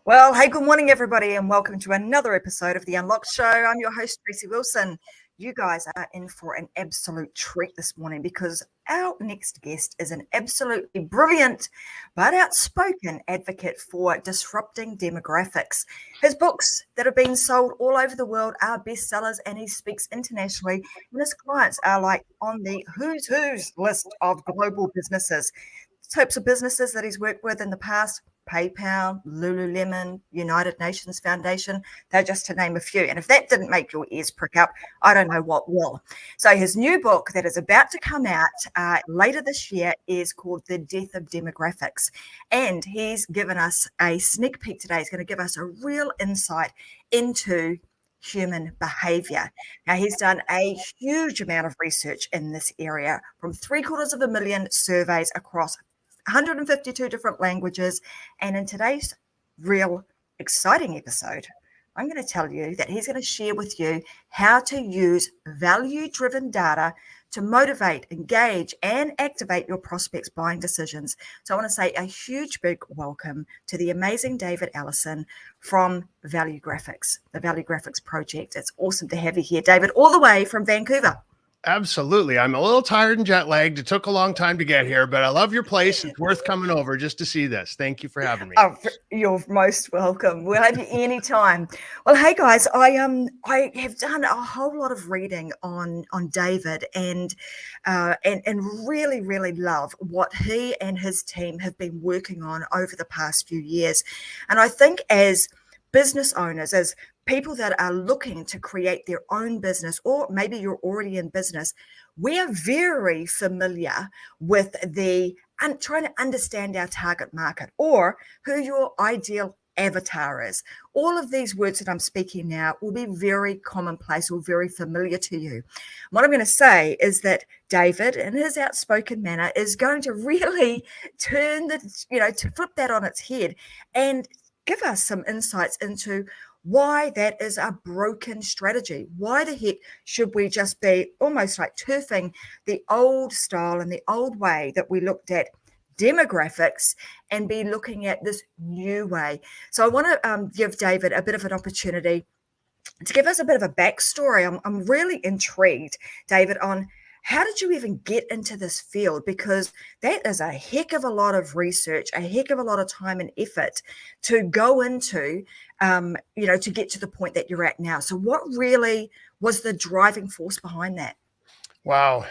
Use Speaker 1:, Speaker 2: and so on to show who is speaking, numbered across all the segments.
Speaker 1: Well, hey, good morning, everybody, and welcome to another episode of The Unlocked Show. I'm your host, Tracy Wilson. You guys are in for an absolute treat this morning because our next guest is an absolutely brilliant but outspoken advocate for disrupting demographics. His books that have been sold all over the world are bestsellers, and he speaks internationally, and his clients are like on the who's list of global businesses. Types of businesses that he's worked with in the past: PayPal, Lululemon, United Nations Foundation. They're just to name a few. And if that didn't make your ears prick up, I don't know what will. So his new book that is about to come out later this year is called The Death of Demographics. And he's given us a sneak peek today. He's going to give us a real insight into human behavior. Now, he's done a huge amount of research in this area, from 750,000 surveys across 152 different languages. And in today's real exciting episode, I'm going to tell you that he's going to share with you how to use value-driven data to motivate, engage, and activate your prospects' buying decisions. So I want to say a huge big welcome to the amazing David Allison from Value Graphics, the Value Graphics Project. It's awesome to have you here, David, all the way from Vancouver.
Speaker 2: Absolutely. I'm a little tired and jet lagged. It took a long time to get here, but I love your place. It's worth coming over just to see this. Thank you for having me.
Speaker 1: Oh, you're most welcome. We'll have you anytime. Well, hey guys, I have done a whole lot of reading on David and really love what he and his team have been working on over the past few years. And I think as business owners, as people that are looking to create their own business, or maybe you're already in business, we are very familiar with trying to understand our target market or who your ideal avatar is. All of these words that I'm speaking now will be very commonplace or very familiar to you. What I'm going to say is that David, in his outspoken manner, is going to really turn to flip that on its head and give us some insights into why that is a broken strategy. Why the heck should we just be almost like turfing the old style and the old way that we looked at demographics and be looking at this new way? So I want to give David a bit of an opportunity to give us a bit of a backstory. I'm really intrigued, David, on how did you even get into this field? Because that is a heck of a lot of research, a heck of a lot of time and effort to go into, to get to the point that you're at now. So what really was the driving force behind that?
Speaker 2: Wow.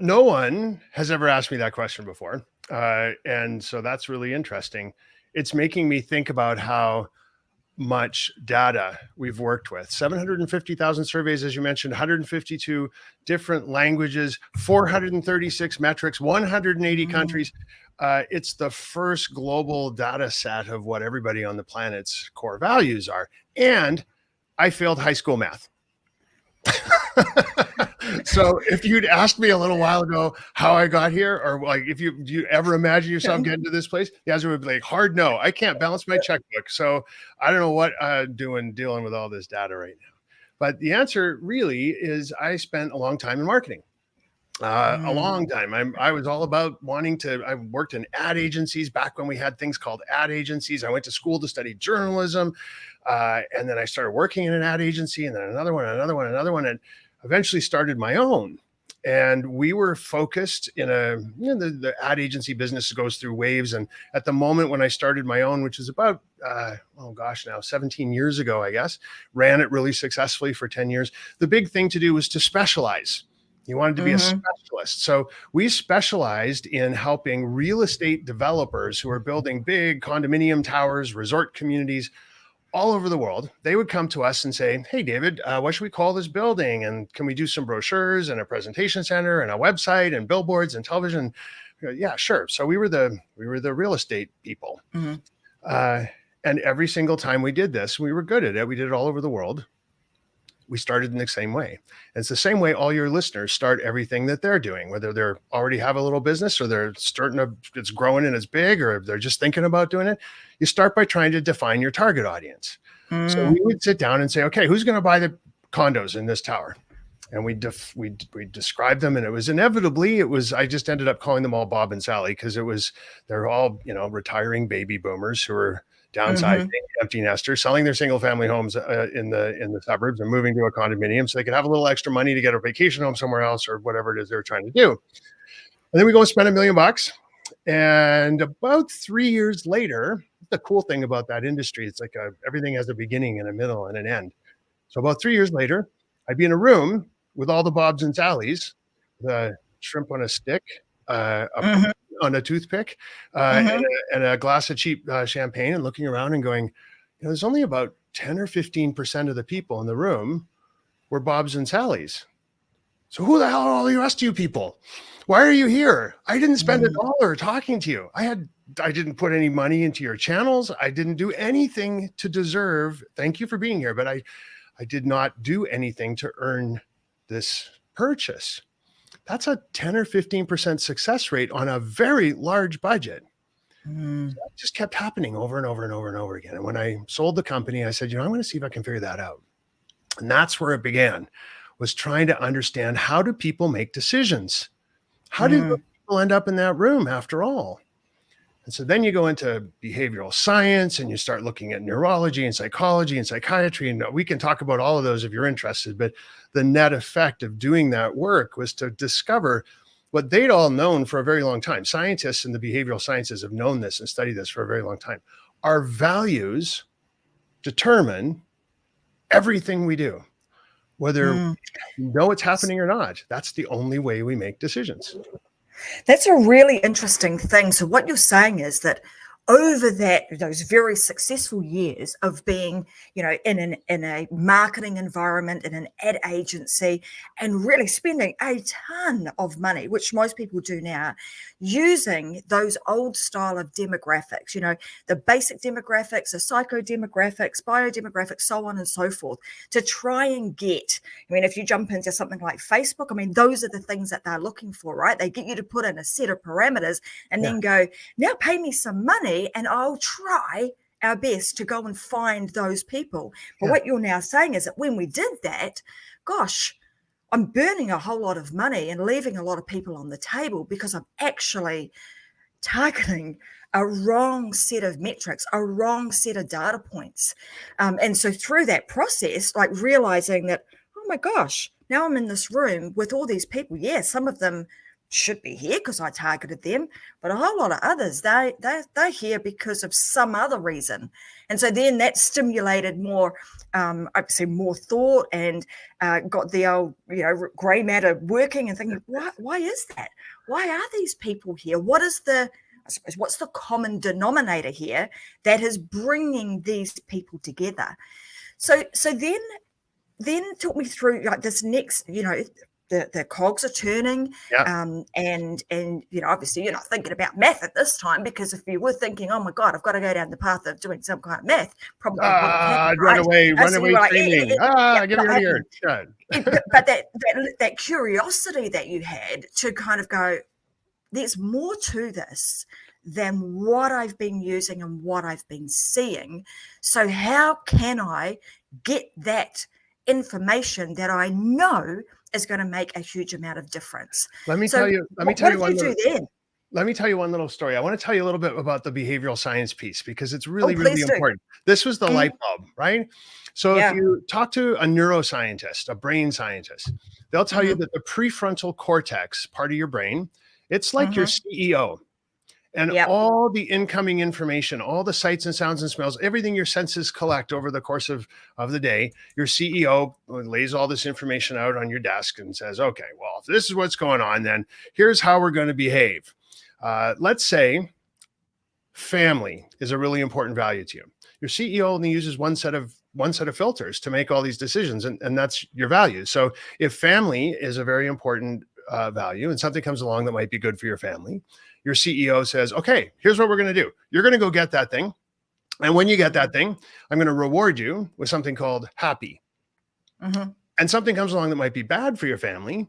Speaker 2: No one has ever asked me that question before. And so that's really interesting. It's making me think about how much data we've worked with. 750,000 surveys, as you mentioned, 152 different languages, 436 metrics, 180 countries. It's the first global data set of what everybody on the planet's core values are. And I failed high school math. So if you'd asked me a little while ago how I got here, or like, do you ever imagine yourself getting to this place? The answer would be like, hard no. I can't balance my checkbook. So I don't know what I'm dealing with all this data right now. But the answer really is I spent a long time in marketing. A long time. I was all about I worked in ad agencies back when we had things called ad agencies. I went to school to study journalism. And then I started working in an ad agency, and then another one, and eventually started my own. And we were focused in the ad agency business goes through waves. And at the moment when I started my own, which is about, 17 years ago, I guess, ran it really successfully for 10 years. The big thing to do was to specialize. You wanted to be a specialist. So we specialized in helping real estate developers who are building big condominium towers, resort communities all over the world. They would come to us and say, hey, David, what should we call this building? And can we do some brochures and a presentation center and a website and billboards and television? We go, yeah, sure. So we were the real estate people. And every single time we did this, we were good at it. We did it all over the world. We started in the same way. And it's the same way all your listeners start everything that they're doing, whether they're already have a little business or they're it's growing and it's big, or they're just thinking about doing it. You start by trying to define your target audience. So we would sit down and say, okay, who's going to buy the condos in this tower? And we described them, and it was I just ended up calling them all Bob and Sally because they're all, retiring baby boomers who are downsizing, empty nesters, selling their single family homes in the suburbs and moving to a condominium so they could have a little extra money to get a vacation home somewhere else or whatever it is they're trying to do. And then we go and spend $1 million. And about 3 years later, the cool thing about that industry, it's like everything has a beginning and a middle and an end. So about 3 years later, I'd be in a room with all the Bobs and Sallies, the shrimp on a stick, on a toothpick, and a glass of cheap champagne, and looking around and going, there's only about 10 or 15% of the people in the room were Bobs and Sallies. So who the hell are all the rest of you people? Why are you here? I didn't spend $1 talking to you. I didn't put any money into your channels. I didn't do anything to deserve. Thank you for being here, but I did not do anything to earn this purchase. That's a 10 or 15% success rate on a very large budget. So that just kept happening over and over and over and over again. And when I sold the company, I said, I'm going to see if I can figure that out. And that's where it began, was trying to understand, how do people make decisions? How do people end up in that room after all? And so then you go into behavioral science and you start looking at neurology and psychology and psychiatry. And we can talk about all of those if you're interested. But the net effect of doing that work was to discover what they'd all known for a very long time. Scientists in the behavioral sciences have known this and studied this for a very long time. Our values determine everything we do, whether we know it's happening or not. That's the only way we make decisions.
Speaker 1: That's a really interesting thing. So what you're saying is that over those very successful years of being, in a marketing environment, in an ad agency, and really spending a ton of money, which most people do now, using those old style of demographics, the basic demographics, the psychodemographics, biodemographics, so on and so forth, to try and get, if you jump into something like Facebook, those are the things that they're looking for, right? They get you to put in a set of parameters and then go, now pay me some money and I'll try our best to go and find those people. But what you're now saying is that when we did that, gosh, I'm burning a whole lot of money and leaving a lot of people on the table because I'm actually targeting a wrong set of metrics, a wrong set of data points. And so through that process, like realizing that, oh my gosh, now I'm in this room with all these people. Yeah, some of them should be here because I targeted them, but a whole lot of others, they're here because of some other reason. And so then that stimulated more, I'd say more thought, and got the old, gray matter working and thinking, why is that? Why are these people here? What's the common denominator here that is bringing these people together? So then talk me through like this next, the cogs are turning, and obviously you're not thinking about math at this time, because if you were thinking, oh my God, I've got to go down the path of doing some kind of math, probably wouldn't happen, right?
Speaker 2: run away screaming, get me out of here.
Speaker 1: But that curiosity that you had to kind of go, there's more to this than what I've been using and what I've been seeing. So how can I get that information that I know is going to make a huge amount of difference? Let me tell you one
Speaker 2: little story. I want to tell you a little bit about the behavioral science piece, because it's really important. This was the light bulb, right? So if you talk to a neuroscientist, a brain scientist, they'll tell you that the prefrontal cortex part of your brain, it's like your CEO. And all the incoming information, all the sights and sounds and smells, everything your senses collect over the course of the day, your CEO lays all this information out on your desk and says, okay, well, if this is what's going on, then here's how we're going to behave. Let's say family is a really important value to you. Your CEO only uses one set of filters to make all these decisions, and that's your value. So if family is a very important value and something comes along that might be good for your family, your CEO says, okay, here's what we're going to do. You're going to go get that thing. And when you get that thing, I'm going to reward you with something called happy. And something comes along that might be bad for your family.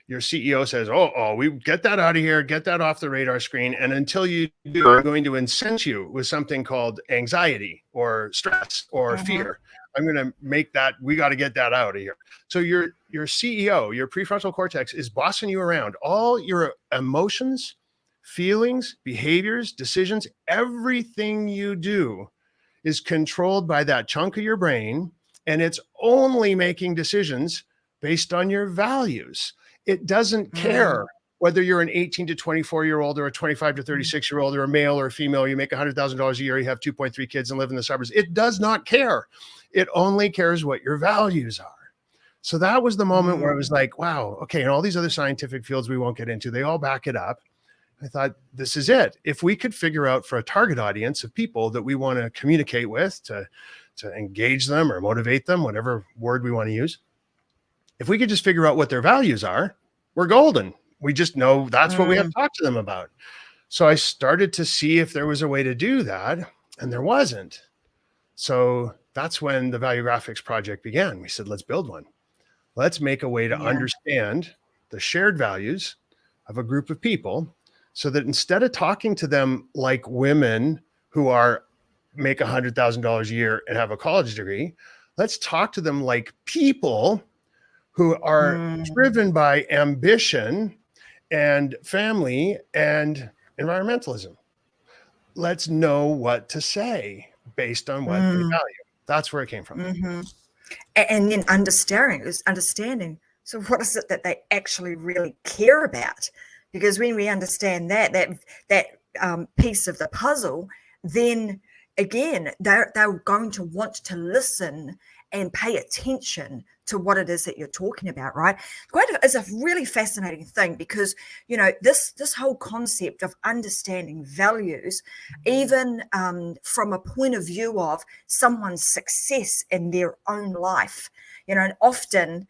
Speaker 2: Your CEO says, oh, we get that out of here, get that off the radar screen. And until you do, I'm going to incent you with something called anxiety or stress or fear. I'm going to make that, we got to get that out of here. So your CEO, your prefrontal cortex, is bossing you around. All your emotions, feelings, behaviors, decisions, everything you do is controlled by that chunk of your brain, and it's only making decisions based on your values. It doesn't care whether you're an 18 to 24-year-old or a 25 to 36-year-old or a male or a female, you make $100,000 a year, you have 2.3 kids and live in the suburbs. It does not care. It only cares what your values are. So that was the moment where I was like, wow, okay, and all these other scientific fields we won't get into, they all back it up. I thought, this is it. If we could figure out for a target audience of people that we want to communicate with, to engage them or motivate them, whatever word we want to use, if we could just figure out what their values are, we're golden. We just know that's what we have to talk to them about. So I started to see if there was a way to do that, and there wasn't. So that's when the Value Graphics project began. We said, let's build one. Let's make a way to understand the shared values of a group of people, so that instead of talking to them like women who make $100,000 a year and have a college degree, let's talk to them like people who are driven by ambition and family and environmentalism. Let's know what to say based on what they value. That's where it came from.
Speaker 1: And then understanding. So what is it that they actually really care about? Because when we understand that piece of the puzzle, then again, they're going to want to listen and pay attention to what it is that you're talking about, right? It's a really fascinating thing, because, you know, this whole concept of understanding values, even from a point of view of someone's success in their own life, you know, and often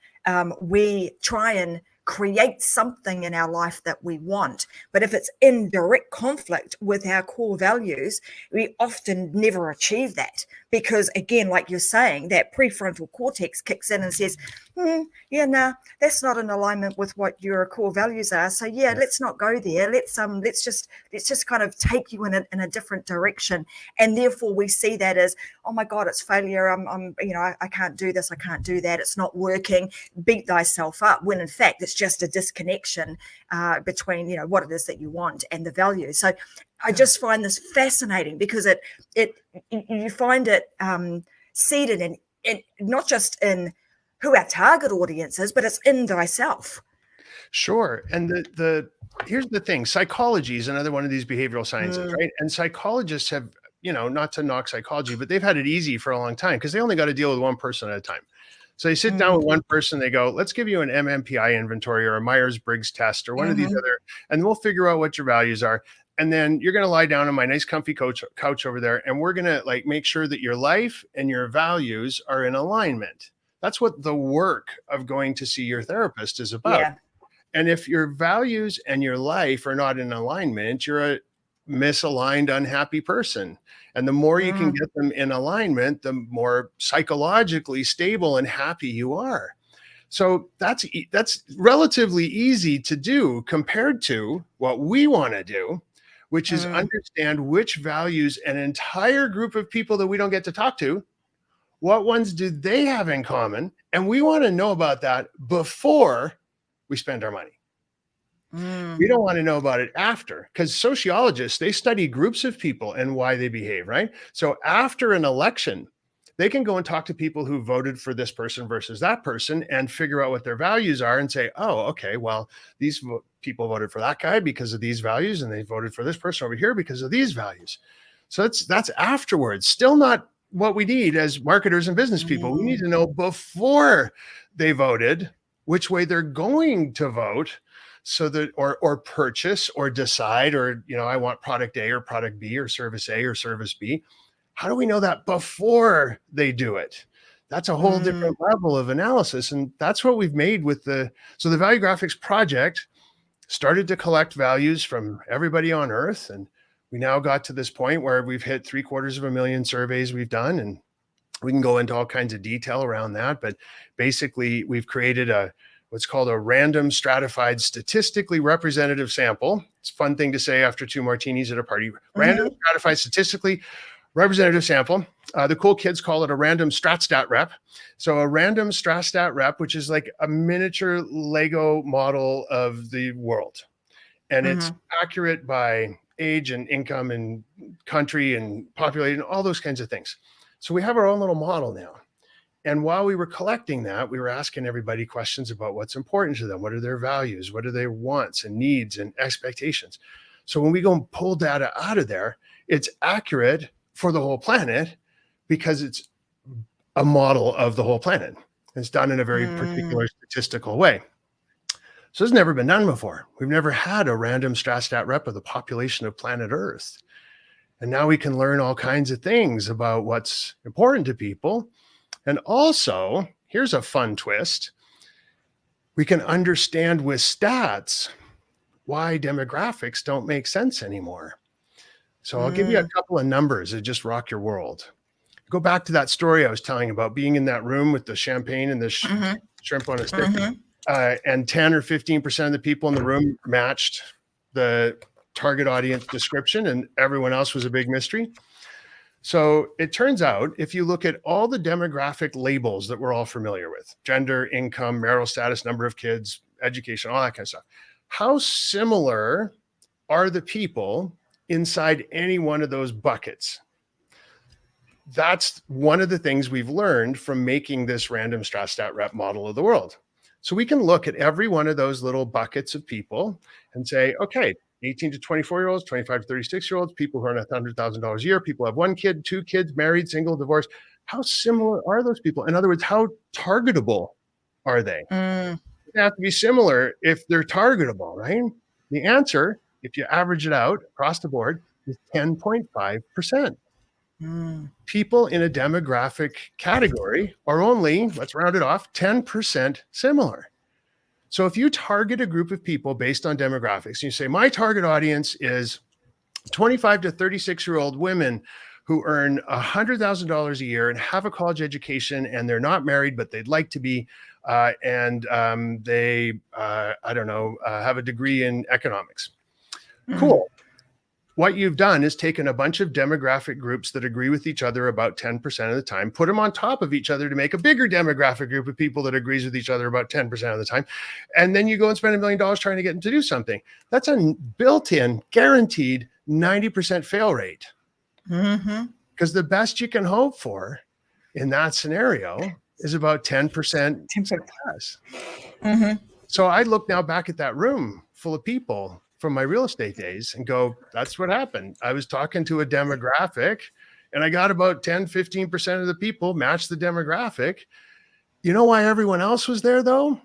Speaker 1: we try and create something in our life that we want, but if it's in direct conflict with our core values, we often never achieve that, because again, like you're saying, that prefrontal cortex kicks in and says, that's not in alignment with what your core values are, so let's not go there. Let's just kind of take you in a different direction. And therefore we see that as, oh my God, it's failure. I can't do this, I can't do that, it's not working. Beat thyself up, when in fact it's just a disconnection between, you know, what it is that you want and the value. So I just find this fascinating, because you find it seated in not just in who our target audience is, but it's in thyself.
Speaker 2: Sure. And here's the thing. Psychology is another one of these behavioral sciences, right? And psychologists have, you know, not to knock psychology, but they've had it easy for a long time, because they only got to deal with one person at a time. So they sit down with one person, they go, let's give you an MMPI inventory or a Myers-Briggs test or one of these other, and we'll figure out what your values are. And then you're going to lie down on my nice comfy couch over there, and we're going to like make sure that your life and your values are in alignment. That's what the work of going to see your therapist is about. Yeah. And if your values and your life are not in alignment, you're a misaligned, unhappy person. And the more you can get them in alignment, the more psychologically stable and happy you are. So that's relatively easy to do compared to what we want to do, which is understand which values an entire group of people that we don't get to talk to, what ones do they have in common? And we want to know about that before we spend our money. We don't want to know about it after, because sociologists, they study groups of people and why they behave, right? So after an election, they can go and talk to people who voted for this person versus that person and figure out what their values are and say, oh, okay, well, these people voted for that guy because of these values, and they voted for this person over here because of these values. So that's afterwards. Still not what we need as marketers and business people. We need to know before they voted which way they're going to vote, so that or purchase or decide, or, you know, I want product A or product B or service A or service B. How do we know that before they do it? That's a whole different level of analysis. And that's what we've made with the Value Graphics project started to collect values from everybody on earth. And we now got to this point where we've hit 750,000 surveys we've done, and we can go into all kinds of detail around that. But basically we've created what's called a random stratified statistically representative sample. It's a fun thing to say after 2 martinis at a party. Random stratified statistically representative sample. The cool kids call it a random StratStat rep. So a random StratStat rep, which is like a miniature Lego model of the world. And it's accurate by age and income and country and population, all those kinds of things. So we have our own little model now. And while we were collecting that, we were asking everybody questions about what's important to them. What are their values? What are their wants and needs and expectations? So when we go and pull data out of there, it's accurate for the whole planet because it's a model of the whole planet. It's done in a very particular statistical way. So it's never been done before. We've never had a random StratStat rep of the population of planet Earth. And now we can learn all kinds of things about what's important to people. And also, here's a fun twist. We can understand with stats why demographics don't make sense anymore. So I'll give you a couple of numbers that just rock your world. Go back to that story I was telling about being in that room with the champagne and the shrimp on a stick. And 10 or 15% of the people in the room matched the target audience description and everyone else was a big mystery. So it turns out, if you look at all the demographic labels that we're all familiar with, gender, income, marital status, number of kids, education, all that kind of stuff, how similar are the people inside any one of those buckets? That's one of the things we've learned from making this random StratStat rep model of the world. So we can look at every one of those little buckets of people and say, okay, 18 to 24-year-olds, 25 to 36-year-olds, people who earn $100,000 a year, people have 1 kid, 2 kids, married, single, divorced. How similar are those people? In other words, how targetable are they? They have to be similar if they're targetable, right? The answer, if you average it out across the board, is 10.5%. People in a demographic category are only, let's round it off, 10% similar. So if you target a group of people based on demographics, and you say, my target audience is 25 to 36-year-old women who earn $100,000 a year and have a college education, and they're not married, but they'd like to be, and they, have a degree in economics. Cool. What you've done is taken a bunch of demographic groups that agree with each other about 10% of the time, put them on top of each other to make a bigger demographic group of people that agrees with each other about 10% of the time. And then you go and spend $1 million trying to get them to do something. That's a built-in, guaranteed 90% fail rate. Because the best you can hope for in that scenario is about 10% success. So I look now back at that room full of people from my real estate days and go, that's what happened. I was talking to a demographic and I got about 10, 15% of the people match the demographic. You know why everyone else was there though?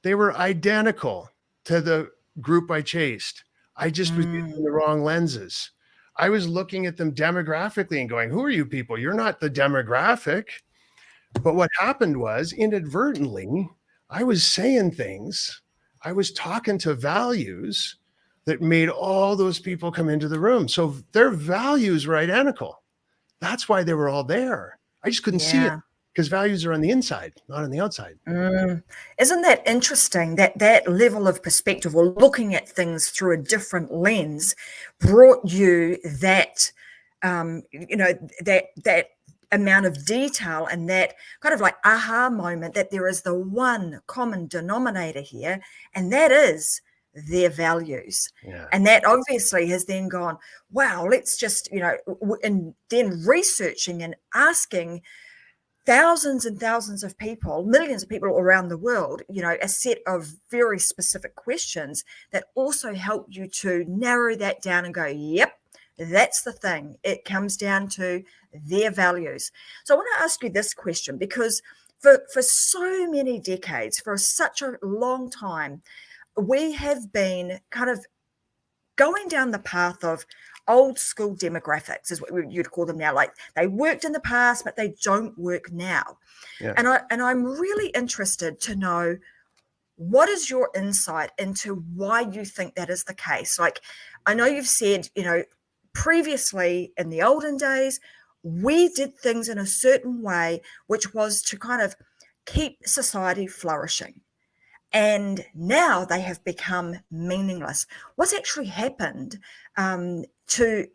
Speaker 2: They were identical to the group I chased. I just was using the wrong lenses. I was looking at them demographically and going, who are you people? You're not the demographic. But what happened was inadvertently, I was saying things. I was talking to values that made all those people come into the room. So their values were identical. That's why they were all there. I just couldn't see it because values are on the inside, not on the outside.
Speaker 1: Isn't that interesting that that level of perspective or looking at things through a different lens brought you that, that amount of detail and that kind of like aha moment that there is the one common denominator here, and that is their values. And that obviously has then gone, wow, let's just, and then researching and asking thousands and thousands of people, millions of people around the world, a set of very specific questions that also help you to narrow that down and go, yep, that's the thing. It comes down to their values. So I want to ask you this question, because for so many decades, for such a long time, we have been kind of going down the path of old school demographics, is what you'd call them now. Like they worked in the past, but they don't work now. And I'm really interested to know, what is your insight into why you think that is the case? Like, I know you've said, previously in the olden days, we did things in a certain way, which was to kind of keep society flourishing. And now they have become meaningless. What's actually happened to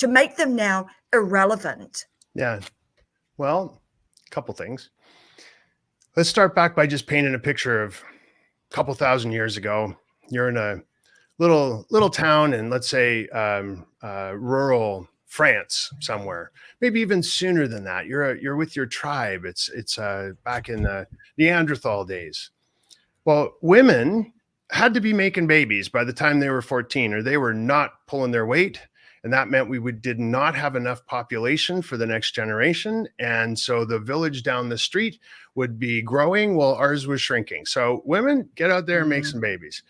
Speaker 1: make them now irrelevant?
Speaker 2: Yeah. Well, a couple things. Let's start back by just painting a picture of a couple thousand years ago. You're in a little town in, let's say, rural France somewhere, maybe even sooner than that. You're with your tribe. It's back in the Neanderthal days. Well, women had to be making babies by the time they were 14, or they were not pulling their weight. And that meant did not have enough population for the next generation. And so the village down the street would be growing while ours was shrinking. So women, get out there and make some babies.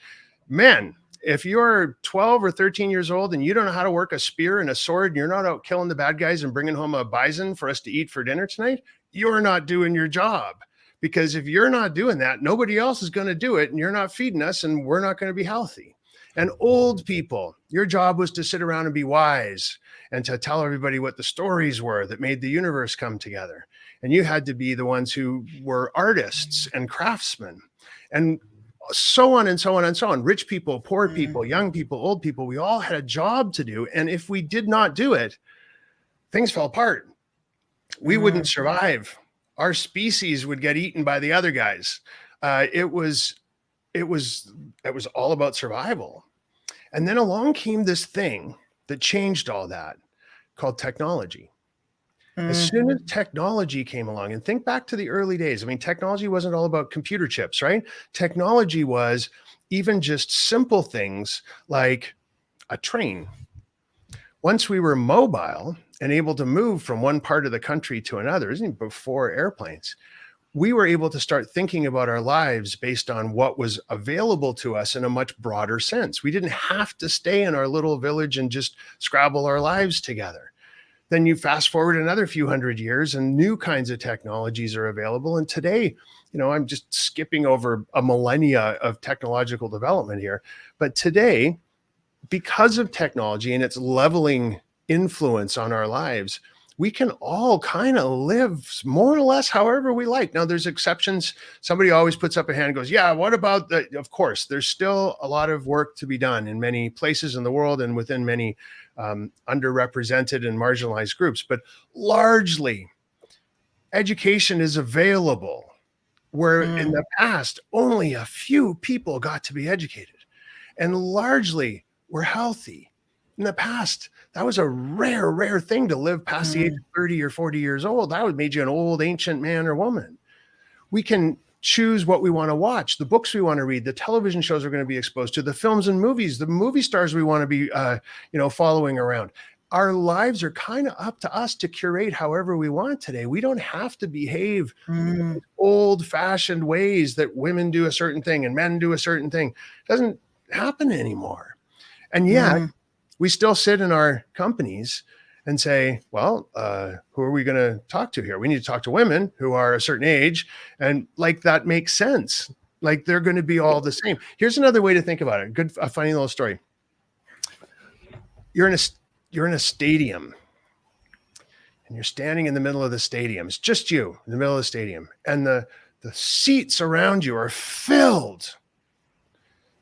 Speaker 2: Men, if you're 12 or 13 years old and you don't know how to work a spear and a sword, and you're not out killing the bad guys and bringing home a bison for us to eat for dinner tonight, you're not doing your job. Because if you're not doing that, nobody else is going to do it, and you're not feeding us, and we're not going to be healthy. And old people, your job was to sit around and be wise and to tell everybody what the stories were that made the universe come together. And you had to be the ones who were artists and craftsmen, and so on and so on and so on. Rich people, poor people, young people, old people, we all had a job to do. And if we did not do it, things fell apart. We wouldn't survive. Our species would get eaten by the other guys. It was all about survival. And then along came this thing that changed all that, called technology. As soon as technology came along, and think back to the early days, I mean, technology wasn't all about computer chips, right? Technology was even just simple things like a train. Once we were mobile and able to move from one part of the country to another, isn't before airplanes, we were able to start thinking about our lives based on what was available to us in a much broader sense. We didn't have to stay in our little village and just scrabble our lives together. Then you fast forward another few hundred years and new kinds of technologies are available. And today, I'm just skipping over a millennia of technological development here. But today, because of technology and its leveling influence on our lives, we can all kind of live more or less however we like. Now, there's exceptions. Somebody always puts up a hand and goes, yeah, what about the, of course, there's still a lot of work to be done in many places in the world and within many underrepresented and marginalized groups. But largely, education is available where in the past, only a few people got to be educated. And largely, we're healthy. In the past, that was a rare thing to live past the age of 30 or 40 years old. That would make you an old ancient man or woman. We can choose what we want to watch, the books we want to read, the television shows we're going to be exposed to, the films and movies, the movie stars we want to be, following around. Our lives are kind of up to us to curate however we want today. We don't have to behave old-fashioned ways that women do a certain thing and men do a certain thing. It doesn't happen anymore. And yet, we still sit in our companies and say, well, who are we going to talk to here? We need to talk to women who are a certain age. And like, that makes sense. Like, they're going to be all the same. Here's another way to think about it. A funny little story. You're in a stadium and you're standing in the middle of the stadium. It's just you in the middle of the stadium. And the seats around you are filled.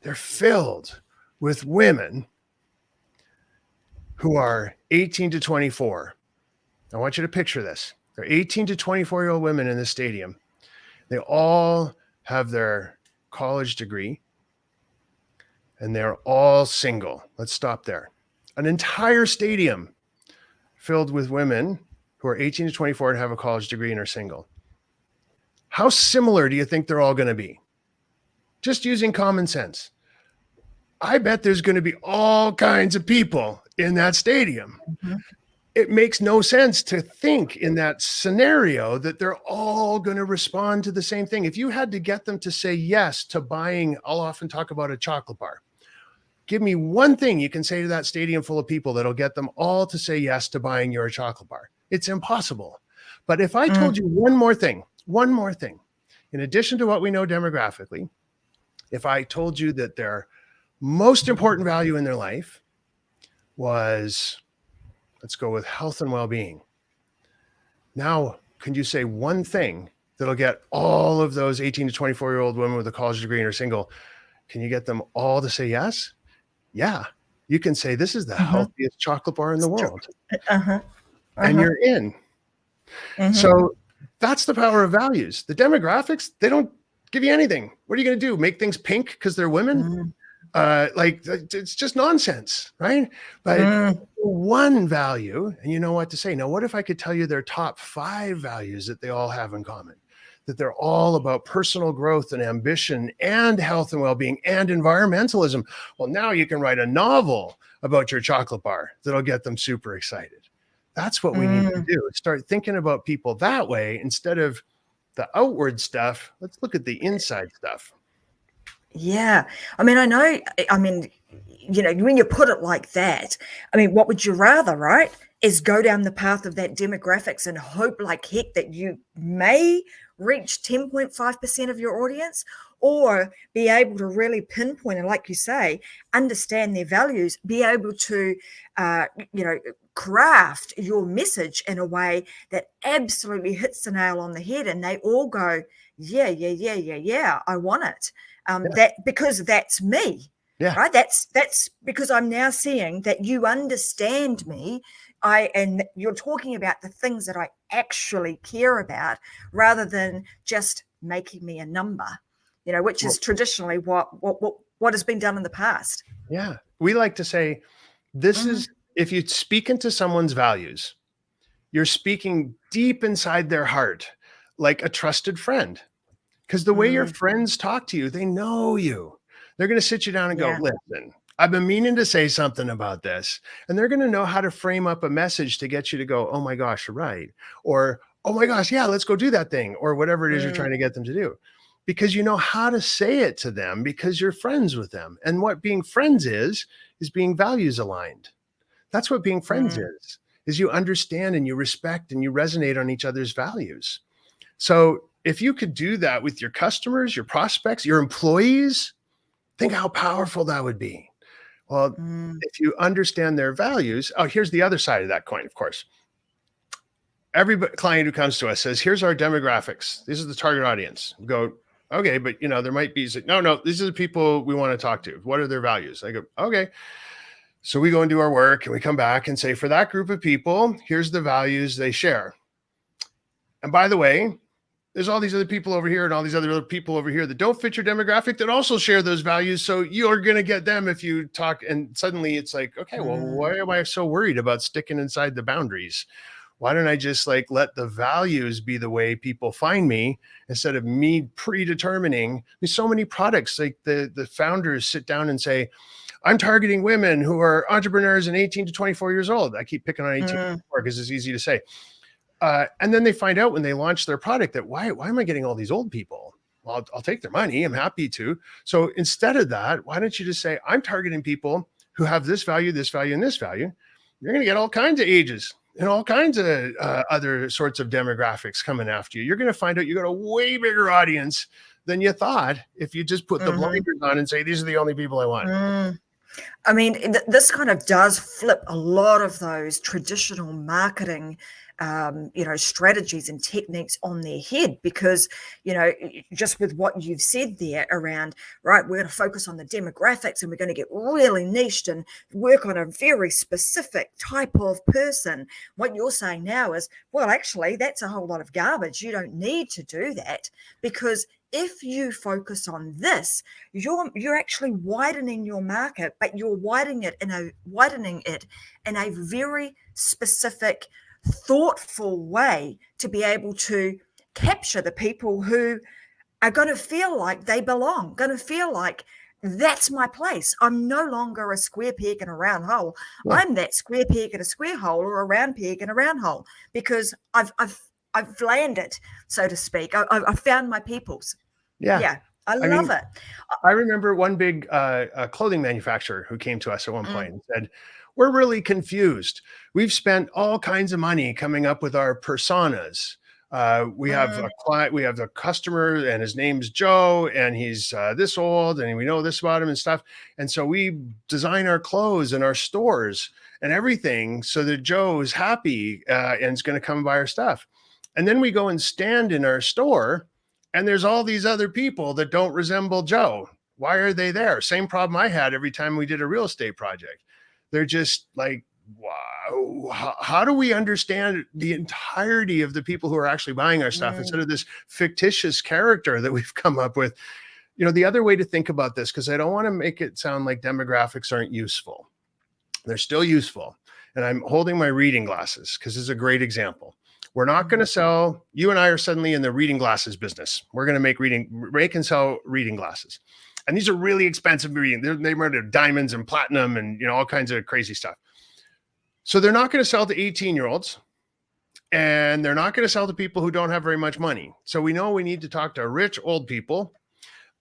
Speaker 2: They're filled with women who are 18 to 24. I want you to picture this. They're 18 to 24-year-old women in the stadium. They all have their college degree and they're all single. Let's stop there. An entire stadium filled with women who are 18 to 24 and have a college degree and are single. How similar do you think they're all going to be? Just using common sense. I bet there's going to be all kinds of people in that stadium. It makes no sense to think in that scenario that they're all going to respond to the same thing. If you had to get them to say yes to buying, I'll often talk about a chocolate bar. Give me one thing you can say to that stadium full of people that'll get them all to say yes to buying your chocolate bar. It's impossible. But if I told you one more thing, in addition to what we know demographically, if I told you that their most important value in their life was, let's go with health and well-being. Now, can you say one thing that'll get all of those 18 to 24-year-old women with a college degree and are single? Can you get them all to say yes? Yeah. You can say, this is the healthiest chocolate bar in the world. And you're in. So that's the power of values. The demographics, they don't give you anything. What are you going to do? Make things pink because they're women? Like it's just nonsense, right? But one value, and you know what to say. Now, what if I could tell you their top 5 values that they all have in common? That they're all about personal growth and ambition and health and well-being and environmentalism. Well, now you can write a novel about your chocolate bar that'll get them super excited. That's what we need to do. Start thinking about people that way instead of the outward stuff. Let's look at the inside stuff.
Speaker 1: Yeah. I mean, when you put it like that, I mean, what would you rather, right? Is go down the path of that demographics and hope like heck that you may reach 10.5% of your audience, or be able to really pinpoint and, like you say, understand their values, be able to, craft your message in a way that absolutely hits the nail on the head and they all go, yeah, I want it. That because that's me, right? That's because I'm now seeing that you understand me. And you're talking about the things that I actually care about, rather than just making me a number, which is traditionally what has been done in the past.
Speaker 2: Yeah, we like to say this is, if you speak into someone's values, you're speaking deep inside their heart, like a trusted friend. Because the way your friends talk to you, they know you. They're going to sit you down and go, listen, I've been meaning to say something about this. And they're going to know how to frame up a message to get you to go, oh my gosh, you're right. Or, oh my gosh, yeah, let's go do that thing. Or whatever it is you're trying to get them to do. Because you know how to say it to them because you're friends with them. And what being friends is being values aligned. That's what being friends is you understand and you respect and you resonate on each other's values. So if you could do that with your customers, your prospects, your employees, think how powerful that would be. Well, if you understand their values, here's the other side of that coin, of course. Every client who comes to us says, here's our demographics. This is the target audience. We go, okay, but there might be, no, these are the people we want to talk to. What are their values? I go, okay. So we go and do our work and we come back and say, for that group of people, here's the values they share. And by the way, there's all these other people over here and all these other people over here that don't fit your demographic that also share those values. So you're going to get them if you talk. And suddenly it's like, okay, well, why am I so worried about sticking inside the boundaries? Why don't I just let the values be the way people find me instead of me predetermining? There's so many products, like the founders sit down and say, I'm targeting women who are entrepreneurs and 18 to 24 years old. I keep picking on 18 to 24 because it's easy to say. And then they find out when they launch their product that why am I getting all these old people? Well, I'll take their money. I'm happy to. So instead of that, why don't you just say, I'm targeting people who have this value, and this value. You're going to get all kinds of ages and all kinds of other sorts of demographics coming after you. You're going to find out you got a way bigger audience than you thought if you just put the blinders on and say, these are the only people I want.
Speaker 1: I mean, this kind of does flip a lot of those traditional marketing strategies and techniques on their head, because, just with what you've said there around, right, we're going to focus on the demographics and we're going to get really niched and work on a very specific type of person. What you're saying now is, well, actually, that's a whole lot of garbage. You don't need to do that, because if you focus on this, you're actually widening your market, but you're widening it in a very specific, thoughtful way to be able to capture the people who are going to feel like they belong, going to feel like that's my place. I'm no longer a square peg in a round hole. Yeah. I'm that square peg in a square hole, or a round peg in a round hole, because I've landed, so to speak. I've found my peoples. Yeah. I love it.
Speaker 2: I remember one big clothing manufacturer who came to us at one point and said, we're really confused. We've spent all kinds of money coming up with our personas. We have a client, we have a customer, and his name's Joe, and he's this old, and we know this about him and stuff. And so we design our clothes and our stores and everything so that Joe is happy and is going to come buy our stuff. And then we go and stand in our store, and there's all these other people that don't resemble Joe. Why are they there? Same problem I had every time we did a real estate project. They're just like, wow, how do we understand the entirety of the people who are actually buying our stuff instead of this fictitious character that we've come up with? the other way to think about this, because I don't want to make it sound like demographics aren't useful. They're still useful. And I'm holding my reading glasses because this is a great example. We're not going to sell, you and I are suddenly in the reading glasses business. We're going to make and sell reading glasses. And these are really expensive reading. They're made of diamonds and platinum and, all kinds of crazy stuff. So they're not going to sell to 18-year-olds, and they're not going to sell to people who don't have very much money. So we know we need to talk to rich old people.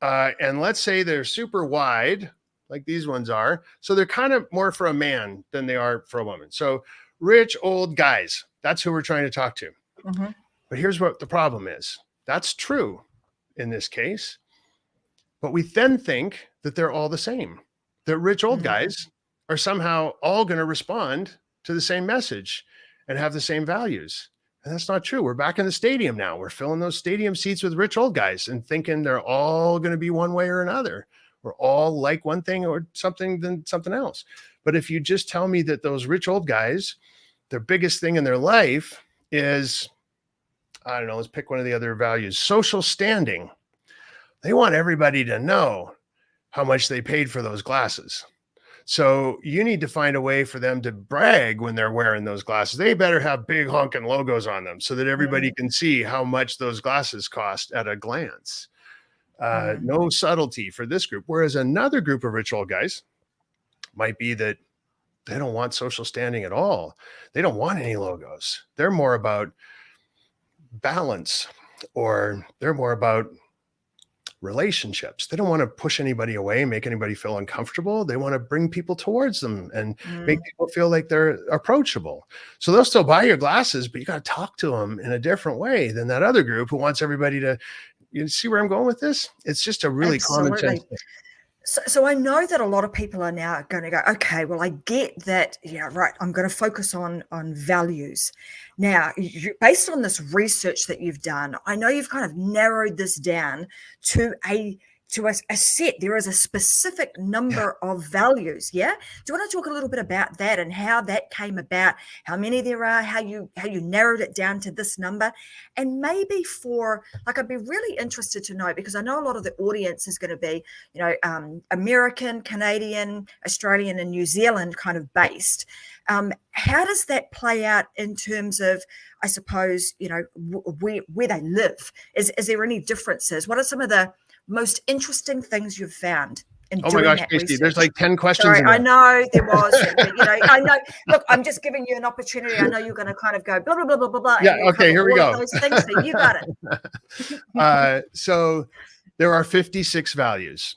Speaker 2: And let's say they're super wide, like these ones are. So they're kind of more for a man than they are for a woman. So rich old guys, that's who we're trying to talk to.
Speaker 1: Mm-hmm.
Speaker 2: But here's what the problem is. That's true in this case. But we then think that they're all the same, that rich old guys are somehow all going to respond to the same message and have the same values. And that's not true. We're back in the stadium now. We're filling those stadium seats with rich old guys and thinking they're all going to be one way or another. We're all like one thing or something than something else. But if you just tell me that those rich old guys, their biggest thing in their life is, I don't know, let's pick one of the other values, social standing. They want everybody to know how much they paid for those glasses. So you need to find a way for them to brag when they're wearing those glasses. They better have big honking logos on them so that everybody can see how much those glasses cost at a glance. No subtlety for this group. Whereas another group of rich old guys might be that they don't want social standing at all. They don't want any logos. They're more about balance, or they're more about relationships. They don't want to push anybody away, make anybody feel uncomfortable. They want to bring people towards them and make people feel like they're approachable. So they'll still buy your glasses, but you got to talk to them in a different way than that other group who wants everybody to, you see where I'm going with this? It's just a really common sense thing.
Speaker 1: So I know that a lot of people are now going to go, okay, well, I get that. Yeah, right. I'm going to focus on values. Now, based on this research that you've done, I know you've kind of narrowed this down to a set. There is a specific number of values. Yeah. Do you want to talk a little bit about that and how that came about, how many there are, how you narrowed it down to this number? And maybe I'd be really interested to know, because I know a lot of the audience is going to be, American, Canadian, Australian, and New Zealand kind of based. How does that play out in terms of, I suppose, where they live? Is there any differences? What are some of the most interesting things you've found in doing that
Speaker 2: Tracy,
Speaker 1: research?
Speaker 2: there's like 10 questions.
Speaker 1: Sorry, I know there was, but, I know. Look, I'm just giving you an opportunity. I know you're going to kind of go blah blah blah blah blah blah.
Speaker 2: Yeah. Okay. Here we go.
Speaker 1: Those things, so you got
Speaker 2: it. So there are 56 values.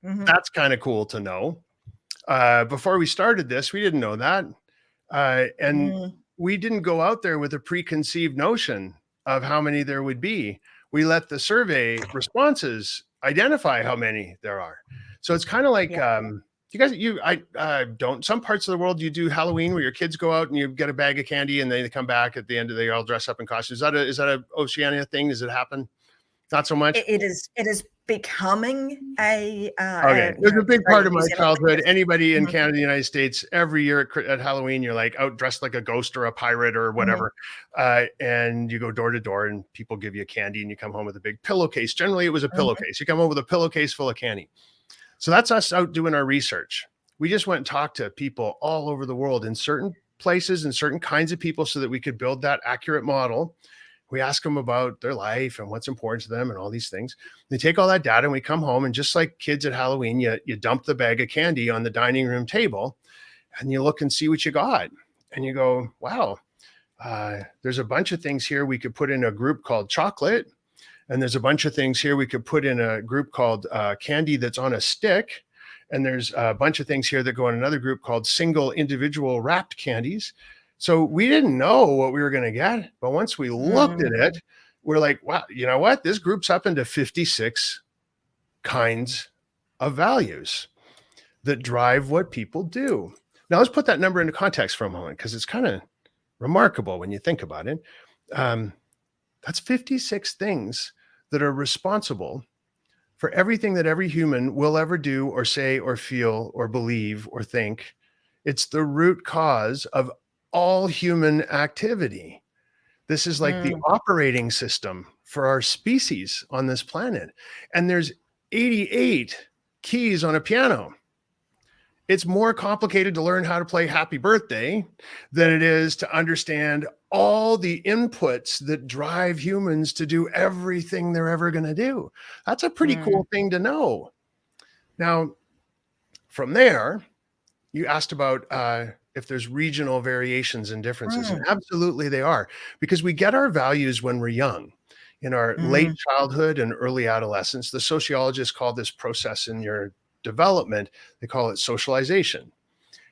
Speaker 2: That's kind of cool to know. Before we started this, we didn't know that, and we didn't go out there with a preconceived notion of how many there would be. We let the survey responses identify how many there are. So it's kind of like, some parts of the world, you do Halloween where your kids go out and you get a bag of candy and they come back at the end of the day, all dressed up in costumes. Is that a Oceania thing? Does it happen? Not so much.
Speaker 1: It is becoming a
Speaker 2: It's a big part of my childhood. Anybody in Canada, the United States, every year at Halloween, you're like out dressed like a ghost or a pirate or whatever, and you go door to door and people give you candy and you come home with a big pillowcase. Generally, it was a pillowcase. You come home with a pillowcase full of candy. So that's us out doing our research. We just went and talked to people all over the world in certain places and certain kinds of people so that we could build that accurate model. We ask them about their life and what's important to them and all these things. They take all that data and we come home, and just like kids at Halloween, you dump the bag of candy on the dining room table and you look and see what you got. And you go, wow, there's a bunch of things here we could put in a group called chocolate. And there's a bunch of things here we could put in a group called candy that's on a stick. And there's a bunch of things here that go in another group called single individual wrapped candies. So we didn't know what we were going to get, but once we looked at it, we're like, wow, you know what? This group's up into 56 kinds of values that drive what people do. Now let's put that number into context for a moment, because it's kind of remarkable when you think about it. That's 56 things that are responsible for everything that every human will ever do or say or feel or believe or think. It's the root cause of all human activity. This is like the operating system for our species on this planet. And there's 88 keys on a piano. It's more complicated to learn how to play Happy Birthday than it is to understand all the inputs that drive humans to do everything they're ever going to do. That's a pretty cool thing to know. Now, from there, you asked about if there's regional variations and differences, and absolutely they are, because we get our values when we're young. In our late childhood and early adolescence, the sociologists call this process in your development, they call it socialization.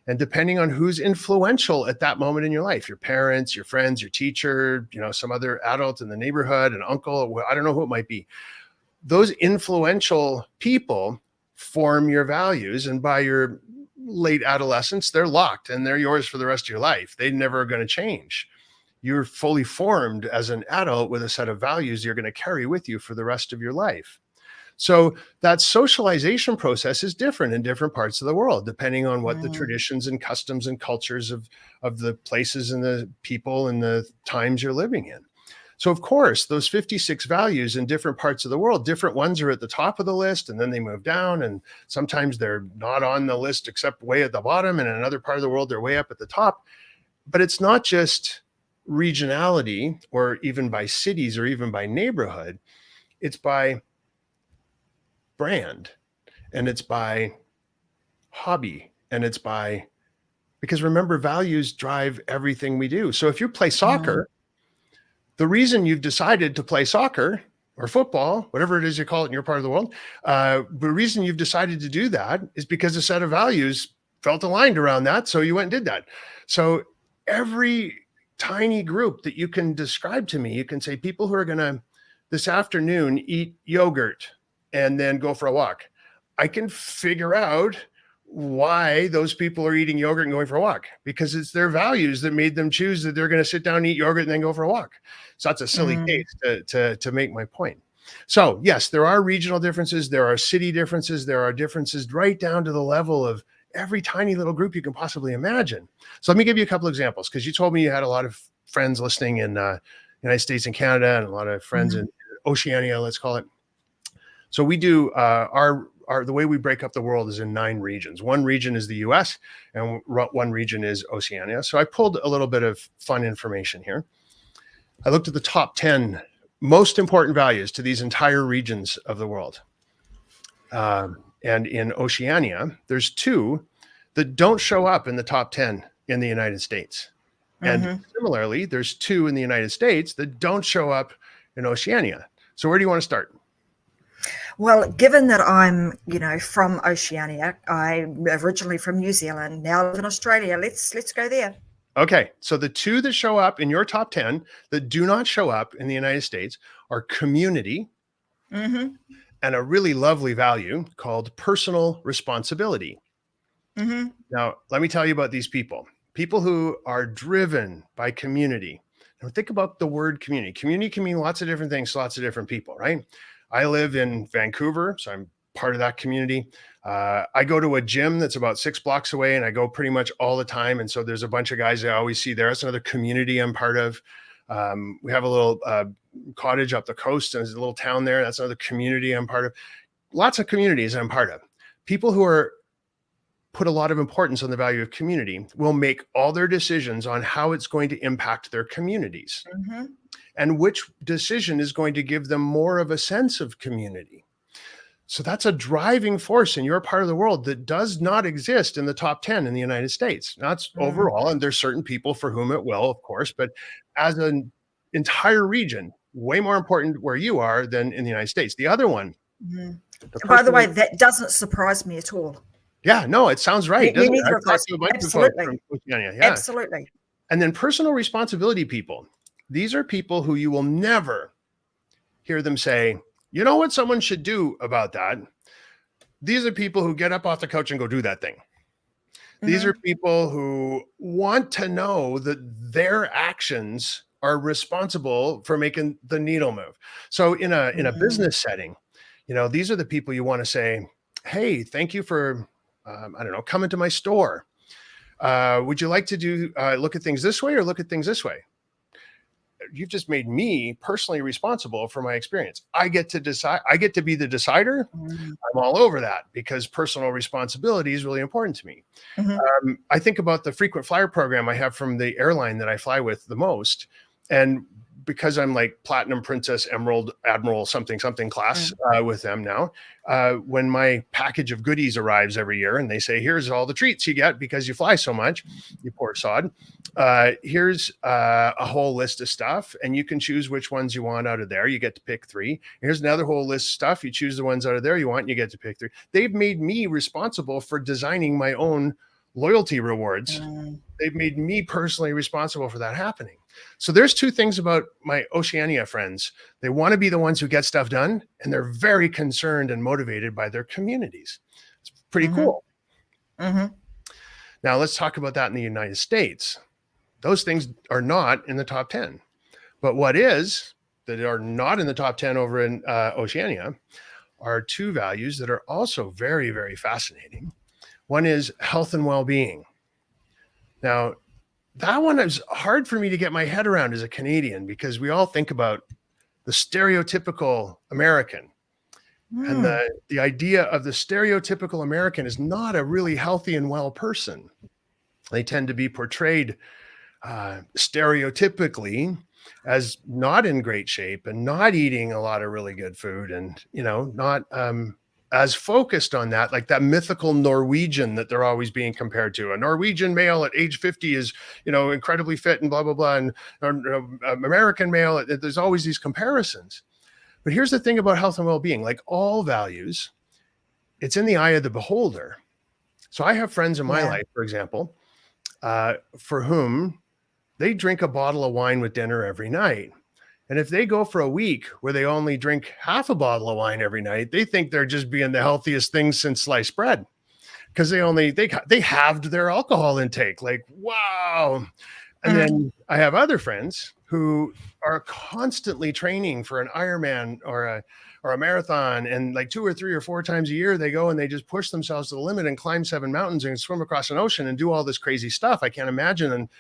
Speaker 2: And depending on who's influential at that moment in your life, your parents, your friends, your teacher, some other adult in the neighborhood, an uncle, I don't know who it might be. Those influential people form your values. And by your late adolescence, they're locked and they're yours for the rest of your life. They're never going to change. You're fully formed as an adult with a set of values you're going to carry with you for the rest of your life. So that socialization process is different in different parts of the world, depending on what the traditions and customs and cultures of the places and the people and the times you're living in. So of course, those 56 values in different parts of the world, different ones are at the top of the list and then they move down, and sometimes they're not on the list except way at the bottom, and in another part of the world, they're way up at the top. But it's not just regionality or even by cities or even by neighborhood. It's by brand, and it's by hobby, and it's by, because remember, values drive everything we do. So if you play soccer, the reason you've decided to play soccer or football, whatever it is you call it in your part of the world, the reason you've decided to do that is because a set of values felt aligned around that. So you went and did that. So every tiny group that you can describe to me, you can say people who are going to this afternoon eat yogurt and then go for a walk. I can figure out why those people are eating yogurt and going for a walk, because it's their values that made them choose that they're going to sit down and eat yogurt and then go for a walk. So that's a silly case to make my point. So yes, there are regional differences. There are city differences. There are differences right down to the level of every tiny little group you can possibly imagine. So let me give you a couple examples, because you told me you had a lot of friends listening in United States and Canada, and a lot of friends in Oceania, let's call it. So we do the way we break up the world is in 9 regions. One region is the US and one region is Oceania. So I pulled a little bit of fun information here. I looked at the top 10 most important values to these entire regions of the world. And in Oceania, there's 2 that don't show up in the top 10 in the United States. And similarly, there's 2 in the United States that don't show up in Oceania. So where do you want to start?
Speaker 1: Well, given that I'm, from Oceania, I'm originally from New Zealand, now live in Australia. Let's go there.
Speaker 2: Okay, so the 2 that show up in your top 10 that do not show up in the United States are community and a really lovely value called personal responsibility. Now, let me tell you about these people. People who are driven by community. Now, think about the word community. Community can mean lots of different things to lots of different people, right? I live in Vancouver, so I'm part of that community. I go to a gym that's about 6 blocks away, and I go pretty much all the time. And so there's a bunch of guys I always see there. That's another community I'm part of. We have a little cottage up the coast, and there's a little town there. That's another community I'm part of. Lots of communities I'm part of. People who are put a lot of importance on the value of community will make all their decisions on how it's going to impact their communities. And which decision is going to give them more of a sense of community. So that's a driving force in your part of the world that does not exist in the top 10 in the United States. That's overall, and there's certain people for whom it will, of course, but as an entire region, way more important where you are than in the United States. The other one.
Speaker 1: By the way, that doesn't surprise me at all.
Speaker 2: Yeah, no, it sounds right.
Speaker 1: Me neither of us. Absolutely.
Speaker 2: Yeah.
Speaker 1: Absolutely.
Speaker 2: And then personal responsibility people. These are people who you will never hear them say, you know what someone should do about that? These are people who get up off the couch and go do that thing. These are people who want to know that their actions are responsible for making the needle move. So in a business setting, these are the people you want to say, hey, thank you for, coming to my store. Would you like to look at things this way or look at things this way? you've just made me personally responsible for my experience. I get to decide. I get to be the decider. I'm all over that because personal responsibility is really important to me. I think about the frequent flyer program I have from the airline that I fly with the most. And because I'm like platinum, princess, emerald, admiral, something class with them now, when my package of goodies arrives every year and they say, here's all the treats you get because you fly so much, you poor sod, here's a whole list of stuff and you can choose which ones you want out of there. You get to pick 3. Here's another whole list of stuff. You choose the ones out of there you want and you get to pick 3. They've made me responsible for designing my own loyalty rewards. They've made me personally responsible for that happening. So there's 2 things about my Oceania friends. They want to be the ones who get stuff done, and they're very concerned and motivated by their communities. It's pretty cool. Now let's talk about that in the United States. Those things are not in the top 10. But what is that are not in the top 10 over in Oceania are 2 values that are also very, very fascinating. One is health and well-being. Now, that one is hard for me to get my head around as a Canadian because we all think about the stereotypical American. And the idea of the stereotypical American is not a really healthy and well person. They tend to be portrayed stereotypically as not in great shape and not eating a lot of really good food and, not as focused on that, like that mythical Norwegian that they're always being compared to. A Norwegian male at age 50 is, incredibly fit and blah, blah, blah. And American male, there's always these comparisons. But here's the thing about health and well-being, like all values, it's in the eye of the beholder. So I have friends in my life, for example, for whom they drink a bottle of wine with dinner every night. And if they go for a week where they only drink half a bottle of wine every night, they think they're just being the healthiest thing since sliced bread because they halved their alcohol intake. Like, wow. And then I have other friends who are constantly training for an Ironman or a marathon. And like 2 or 3 or 4 times a year, they go and they just push themselves to the limit and climb 7 mountains and swim across an ocean and do all this crazy stuff. I can't imagine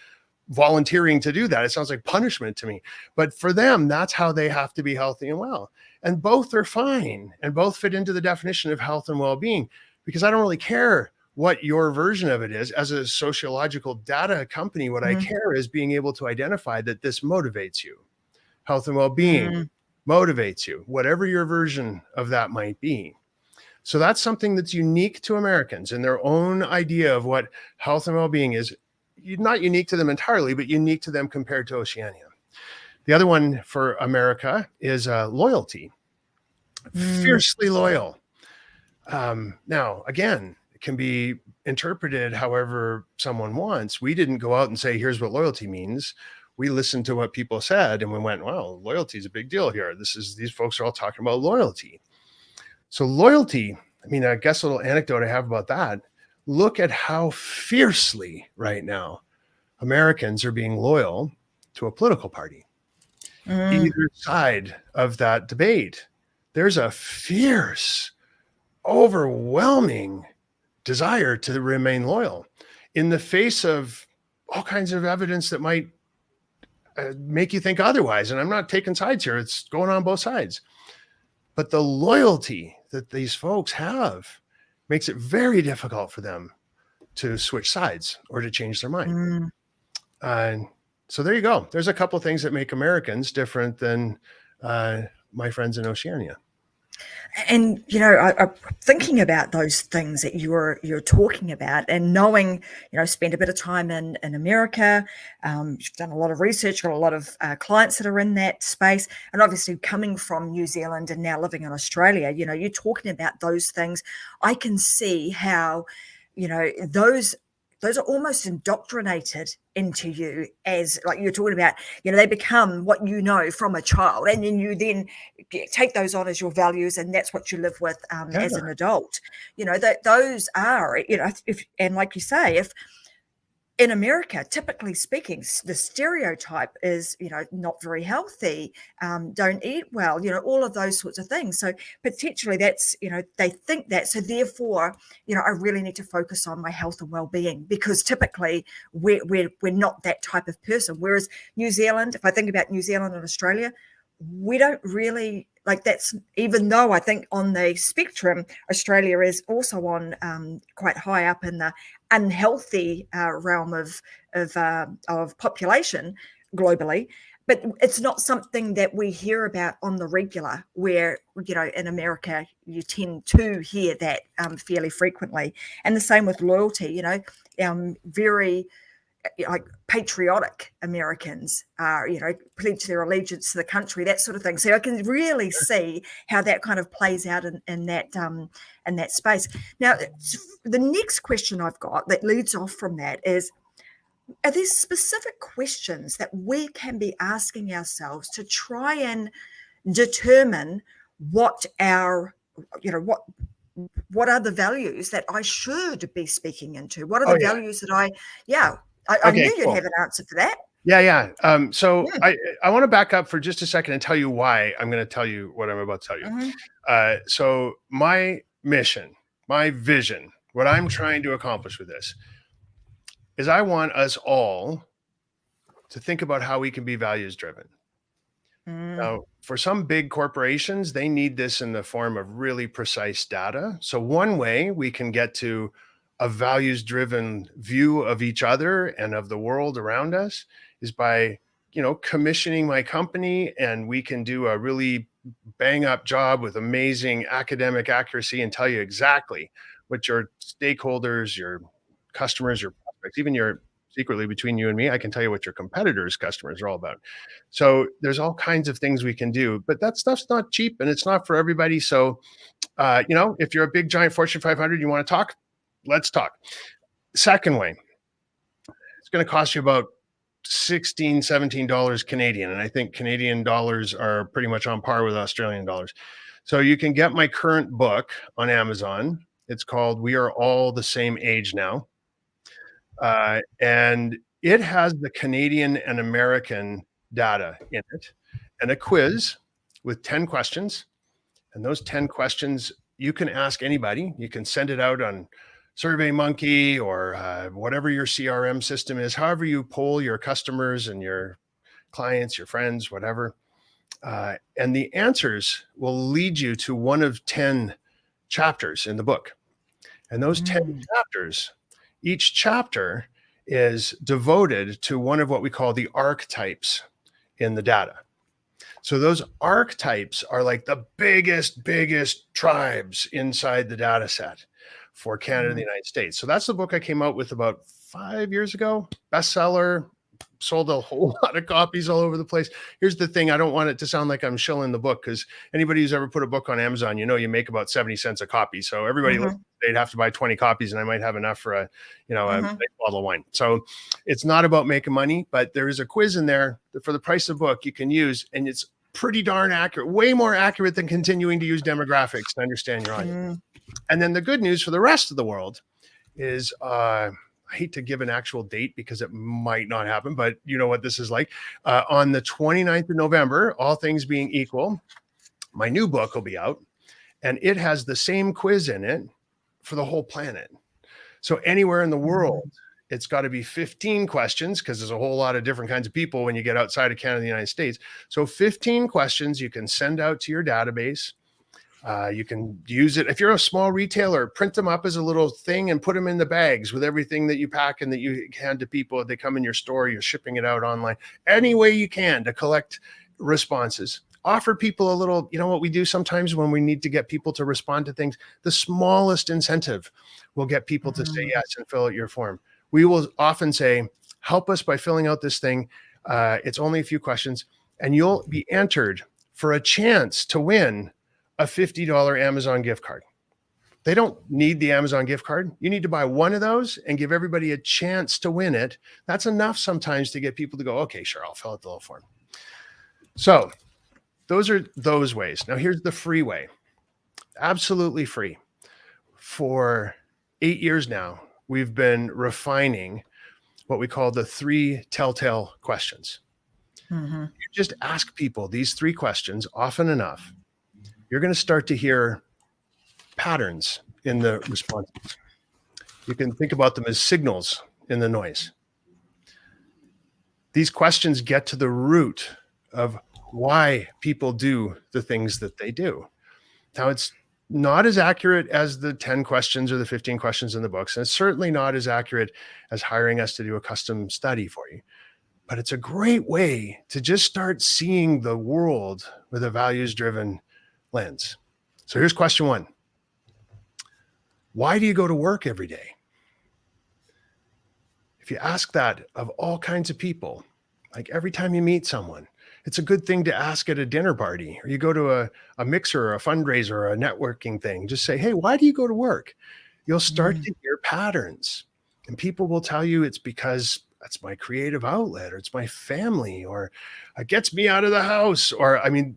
Speaker 2: volunteering to do that. It sounds like punishment to me, but for them, that's how they have to be healthy and well. And both are fine and both fit into the definition of health and well-being because I don't really care what your version of it is. As a sociological data company, what I care is being able to identify that this motivates you. Health and well-being motivates you, whatever your version of that might be. So that's something that's unique to Americans and their own idea of what health and well-being is. Not unique to them entirely, but unique to them compared to Oceania. The other one for America is loyalty. Fiercely loyal. Now, again, it can be interpreted however someone wants. We didn't go out and say, here's what loyalty means. We listened to what people said and we went, wow, loyalty is a big deal here. These folks are all talking about loyalty. So loyalty, I guess a little anecdote I have about that. Look at how fiercely right now Americans are being loyal to a political party. Either side of that debate, there's a fierce, overwhelming desire to remain loyal in the face of all kinds of evidence that might make you think otherwise. And I'm not taking sides here. It's going on both sides. But the loyalty that these folks have makes it very difficult for them to switch sides or to change their mind. And so there you go. There's a couple of things that make Americans different than my friends in Oceania.
Speaker 1: And, I'm thinking about those things that you're talking about and knowing, spend a bit of time in America. You've done a lot of research, got a lot of clients that are in that space. And obviously coming from New Zealand and now living in Australia, you're talking about those things. I can see how, those are almost indoctrinated into you as, like you're talking about, they become what you know from a child. And then you then take those on as your values. And that's what you live with as an adult. Those are, and like you say, if in America, typically speaking, the stereotype is, not very healthy, don't eat well, all of those sorts of things. So potentially that's, they think that. So therefore, I really need to focus on my health and well-being, because typically we're not that type of person. Whereas New Zealand, if I think about New Zealand and Australia, we don't really like that's, even though I think on the spectrum, Australia is also on quite high up in the unhealthy realm of population globally. But it's not something that we hear about on the regular, where, in America, you tend to hear that fairly frequently. And the same with loyalty, very like patriotic Americans are, pledge their allegiance to the country, that sort of thing. So I can really see how that kind of plays out in that space. Now, the next question I've got that leads off from that is, are there specific questions that we can be asking ourselves to try and determine what our, what are the values that I should be speaking into? What are the values that I knew you'd have an answer for that.
Speaker 2: Yeah. I want to back up for just a second and tell you why I'm going to tell you what I'm about to tell you.
Speaker 1: Mm-hmm.
Speaker 2: So my mission, my vision, what I'm trying to accomplish with this is I want us all to think about how we can be values driven. Now, for some big corporations, they need this in the form of really precise data. So one way we can get to a values-driven view of each other and of the world around us is by, commissioning my company, and we can do a really bang-up job with amazing academic accuracy and tell you exactly what your stakeholders, your customers, your prospects, even your secretly between you and me, I can tell you what your competitors' customers are all about. So there's all kinds of things we can do, but that stuff's not cheap and it's not for everybody. So, if you're a big giant Fortune 500, you want to talk, let's talk. Second way, it's going to cost you about $16, $17 Canadian. And I think Canadian dollars are pretty much on par with Australian dollars. So you can get my current book on Amazon. It's called We Are All the Same Age Now. And it has the Canadian and American data in it and a quiz with 10 questions. And those 10 questions, you can ask anybody. You can send it out on SurveyMonkey or whatever your CRM system is, however you poll your customers and your clients, your friends, whatever. And the answers will lead you to one of 10 chapters in the book. And those 10 chapters, each chapter is devoted to one of what we call the archetypes in the data. So those archetypes are like the biggest tribes inside the data set for Canada and the United States. So that's the book I came out with about 5 years ago, bestseller, sold a whole lot of copies all over the place. Here's the thing. I don't want it to sound like I'm shilling the book, because anybody who's ever put a book on Amazon, you make about 70 cents a copy. So everybody, they'd have to buy 20 copies and I might have enough for a bottle of wine. So it's not about making money, but there is a quiz in there that for the price of the book you can use, and it's pretty darn accurate, way more accurate than continuing to use demographics to understand your audience. And then the good news for the rest of the world is, I hate to give an actual date because it might not happen, but you know what this is like. On the 29th of November, all things being equal, my new book will be out, and it has the same quiz in it for the whole planet. So anywhere in the world, it's got to be 15 questions, because there's a whole lot of different kinds of people when you get outside of Canada and the United States. So 15 questions you can send out to your database. You can use it if you're a small retailer, print them up as a little thing and put them in the bags with everything that you pack and that you hand to people. They come in your store, you're shipping it out online. Any way you can to collect responses. Offer people a little, what we do sometimes when we need to get people to respond to things, the smallest incentive will get people to say yes and fill out your form. We will often say, help us by filling out this thing. It's only a few questions, and you'll be entered for a chance to win a $50 Amazon gift card. They don't need the Amazon gift card. You need to buy one of those and give everybody a chance to win it. That's enough sometimes to get people to go, okay, sure, I'll fill out the little form. So those are those ways. Now here's the free way. Absolutely free. For 8 years now, we've been refining what we call the 3 telltale questions.
Speaker 1: Mm-hmm.
Speaker 2: You just ask people these 3 questions often enough, you're going to start to hear patterns in the responses. You can think about them as signals in the noise. These questions get to the root of why people do the things that they do. Now, it's not as accurate as the 10 questions or the 15 questions in the books. And it's certainly not as accurate as hiring us to do a custom study for you. But it's a great way to just start seeing the world with a values-driven lens. So here's question 1. Why do you go to work every day? If you ask that of all kinds of people, like every time you meet someone, it's a good thing to ask at a dinner party, or you go to a mixer or a fundraiser or a networking thing. Just say, hey, why do you go to work? You'll start to hear patterns, and people will tell you it's because that's my creative outlet, or it's my family, or it gets me out of the house. Or, I mean,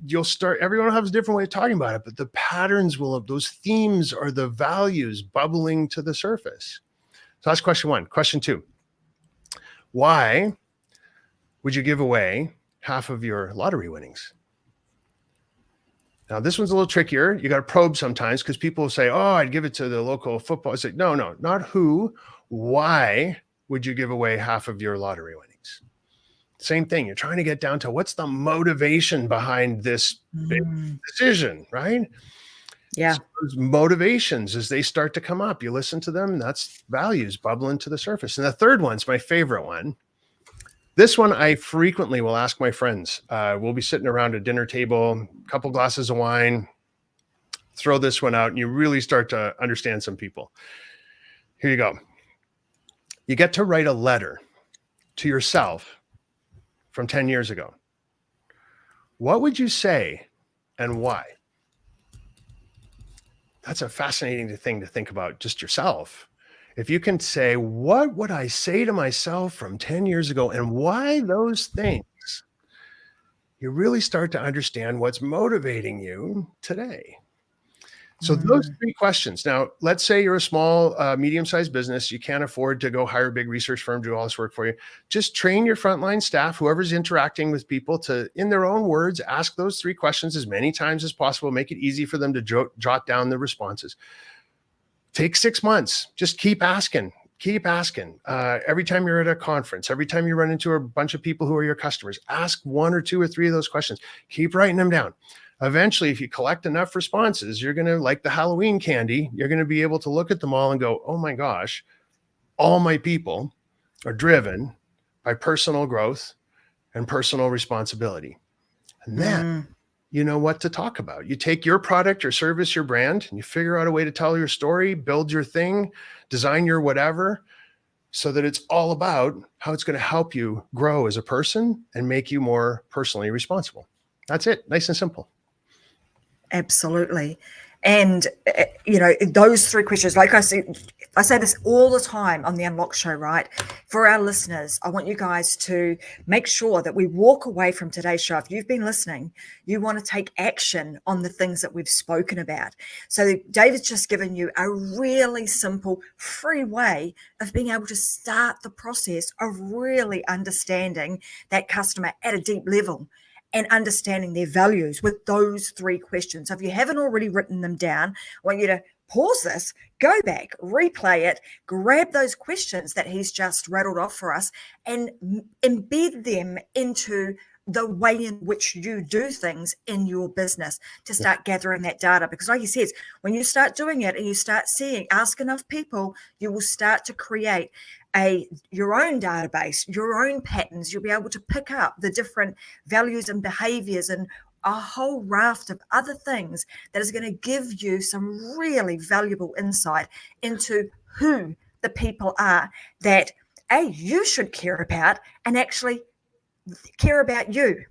Speaker 2: everyone has a different way of talking about it, but the patterns those themes are the values bubbling to the surface. So that's question 1. Question 2, why would you give away half of your lottery winnings? Now, this one's a little trickier. You got to probe sometimes, because people will say, oh, I'd give it to the local football. I say, no, not who, why would you give away half of your lottery winnings? Same thing. You're trying to get down to what's the motivation behind this big decision, right?
Speaker 1: Yeah.
Speaker 2: So those motivations, as they start to come up, you listen to them, and that's values bubbling to the surface. And the third one's my favorite one. This one I frequently will ask my friends. We'll be sitting around a dinner table, a couple glasses of wine, throw this one out, and you really start to understand some people. Here you go. You get to write a letter to yourself from 10 years ago. What would you say and why? That's a fascinating thing to think about just yourself. If you can say, what would I say to myself from 10 years ago and why those things, you really start to understand what's motivating you today. So those 3 questions. Now, let's say you're a small, medium-sized business. You can't afford to go hire a big research firm to do all this work for you. Just train your frontline staff, whoever's interacting with people, to, in their own words, ask those 3 questions as many times as possible. Make it easy for them to jot down the responses. Take 6 months. Just keep asking. Keep asking. Every time you're at a conference, every time you run into a bunch of people who are your customers, ask 1 or 2 or 3 of those questions. Keep writing them down. Eventually, if you collect enough responses, you're going to, like the Halloween candy, you're going to be able to look at them all and go, oh my gosh, all my people are driven by personal growth and personal responsibility. And then you know what to talk about. You take your product, your service, your brand, and you figure out a way to tell your story, build your thing, design your whatever, so that it's all about how it's going to help you grow as a person and make you more personally responsible. That's it. Nice and simple.
Speaker 1: Absolutely. And, those 3 questions, like I say this all the time on the Unlock Show, right? For our listeners, I want you guys to make sure that we walk away from today's show. If you've been listening, you want to take action on the things that we've spoken about. So David's just given you a really simple, free way of being able to start the process of really understanding that customer at a deep level and understanding their values with those 3 questions. So if you haven't already written them down, I want you to pause this, go back, replay it, grab those questions that he's just rattled off for us and embed them into the way in which you do things in your business to start gathering that data. Because like he says, when you start doing it and you start ask enough people, you will start to create your own database, your own patterns. You'll be able to pick up the different values and behaviors and a whole raft of other things that is going to give you some really valuable insight into who the people are that you should care about and actually care about you,